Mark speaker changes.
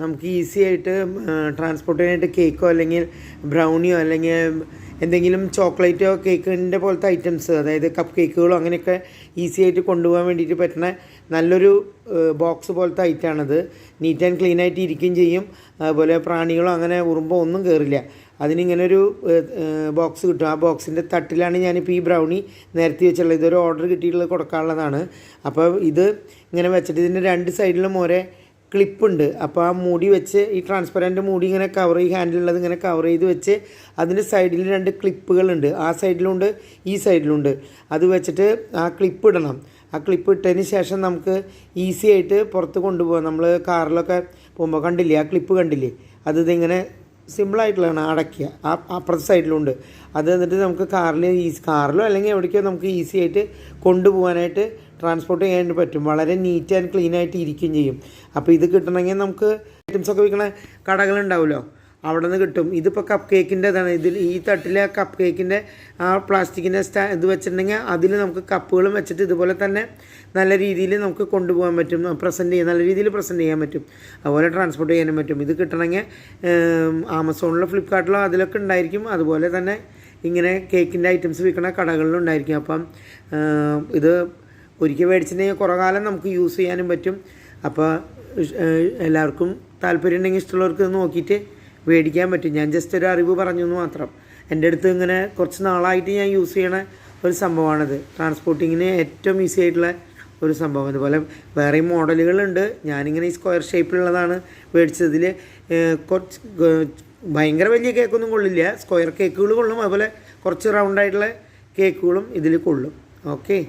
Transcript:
Speaker 1: നമുക്ക് ഈസി ആയിട്ട് ട്രാൻസ്പോർട്ട് ചെയ്യാനായിട്ട് കേക്കോ അല്ലെങ്കിൽ ബ്രൗണിയോ അല്ലെങ്കിൽ എന്തെങ്കിലും ചോക്ലേറ്റോ കേക്കിൻ്റെ പോലത്തെ ഐറ്റംസ്, അതായത് കപ്പ് കേക്കുകളോ അങ്ങനെയൊക്കെ ഈസി ആയിട്ട് കൊണ്ടുപോകാൻ വേണ്ടിയിട്ട് പറ്റുന്ന നല്ലൊരു ബോക്സ് പോലത്തെ ഐറ്റമാണത്. നീറ്റ് ആൻഡ് ക്ലീൻ ആയിട്ട് ഇരിക്കുകയും ചെയ്യും. അതുപോലെ പ്രാണികളോ അങ്ങനെ ഉറുമ്പോ ഒന്നും കയറില്ല. അതിനിങ്ങനൊരു ബോക്സ് കിട്ടും. ആ ബോക്സിൻ്റെ തട്ടിലാണ് ഞാനിപ്പോൾ ഈ ബ്രൗണി നിരത്തി വെച്ചുള്ളത്. ഇതൊരു ഓർഡർ കിട്ടിയിട്ടുള്ളത് കൊടുക്കാനുള്ളതാണ്. അപ്പോൾ ഇത് ഇങ്ങനെ വെച്ചിട്ട് ഇതിൻ്റെ രണ്ട് സൈഡിലും ഒരേ ക്ലിപ്പുണ്ട്. അപ്പോൾ ആ മൂടി വെച്ച് ഈ ട്രാൻസ്പെറൻറ്റ് മൂടി ഇങ്ങനെ കവർ, ഈ ഹാൻഡിലുള്ളത് ഇങ്ങനെ കവർ ചെയ്ത് വെച്ച് അതിൻ്റെ സൈഡിൽ രണ്ട് ക്ലിപ്പുകളുണ്ട്. ആ സൈഡിലുണ്ട്, ഈ സൈഡിലുണ്ട്. അത് വെച്ചിട്ട് ആ ക്ലിപ്പ് ഇടണം. ആ ക്ലിപ്പ് ഇട്ടതിന് ശേഷം നമുക്ക് ഈസി ആയിട്ട് പുറത്ത് കൊണ്ടുപോകാം. നമ്മൾ കാറിലൊക്കെ പോകുമ്പോൾ കണ്ടില്ലേ, ആ ക്ലിപ്പ് കണ്ടില്ലേ, അത് ഇതിങ്ങനെ സിമ്പിളായിട്ടുള്ളതാണ്. അടയ്ക്കുക. അപ്പുറത്തെ സൈഡിലുണ്ട്. അത് എന്നിട്ട് നമുക്ക് കാറിലോ അല്ലെങ്കിൽ എവിടേക്കോ നമുക്ക് ഈസി ആയിട്ട് കൊണ്ടുപോകാനായിട്ട് ട്രാൻസ്പോർട്ട് ചെയ്യാനായിട്ട് പറ്റും. വളരെ നീറ്റ് ആൻഡ് ക്ലീൻ ആയിട്ട് ഇരിക്കുകയും ചെയ്യും. അപ്പോൾ ഇത് കിട്ടണമെങ്കിൽ നമുക്ക് ഐറ്റംസൊക്കെ വിൽക്കുന്ന കടകളുണ്ടാവുമല്ലോ, അവിടെ നിന്ന് കിട്ടും. ഇതിപ്പോൾ കപ്പ് കേക്കിൻ്റെ ഇതാണ്. ഈ തട്ടിലെ കപ്പ് കേക്കിൻ്റെ ആ പ്ലാസ്റ്റിക്കിൻ്റെ ഇത് വെച്ചിട്ടുണ്ടെങ്കിൽ അതിൽ നമുക്ക് കപ്പുകളും വെച്ചിട്ട് ഇതുപോലെ തന്നെ നല്ല രീതിയിൽ നമുക്ക് കൊണ്ടുപോകാൻ പറ്റും. നല്ല രീതിയിൽ പ്രസൻറ്റ് ചെയ്യാൻ പറ്റും. അതുപോലെ ട്രാൻസ്പോർട്ട് ചെയ്യാനും പറ്റും. ഇത് കിട്ടണമെങ്കിൽ ആമസോണിലോ ഫ്ലിപ്കാർട്ടിലോ അതിലൊക്കെ ഉണ്ടായിരിക്കും. അതുപോലെ തന്നെ ഇങ്ങനെ കേക്കിൻ്റെ ഐറ്റംസ് വിൽക്കുന്ന കടകളിലും ഉണ്ടായിരിക്കും. അപ്പം ഇത് ഒരിക്കൽ മേടിച്ചിട്ടുണ്ടെങ്കിൽ കുറേ കാലം നമുക്ക് യൂസ് ചെയ്യാനും പറ്റും. അപ്പോൾ എല്ലാവർക്കും താല്പര്യം ഉണ്ടെങ്കിൽ ഇഷ്ടമുള്ളവർക്ക് നോക്കിയിട്ട് മേടിക്കാൻ പറ്റും. ഞാൻ ജസ്റ്റ് ഒരു അറിവ് പറഞ്ഞു എന്ന് മാത്രം. എൻ്റെ അടുത്ത് ഇങ്ങനെ കുറച്ച് നാളായിട്ട് ഞാൻ യൂസ് ചെയ്യണ ഒരു സംഭവമാണിത്. ട്രാൻസ്പോർട്ടിങ്ങിന് ഏറ്റവും ഈസി ആയിട്ടുള്ള ഒരു സംഭവം. അതുപോലെ വേറെയും മോഡലുകളുണ്ട്. ഞാനിങ്ങനെ ഈ സ്ക്വയർ ഷേപ്പിലുള്ളതാണ് മേടിച്ചതിൽ. കുറച്ച് ഭയങ്കര വലിയ കേക്കൊന്നും കൊള്ളില്ല. സ്ക്വയർ കേക്കുകൾ കൊള്ളും. അതുപോലെ കുറച്ച് റൗണ്ടായിട്ടുള്ള കേക്കുകളും ഇതിൽ കൊള്ളും. ഓക്കെ.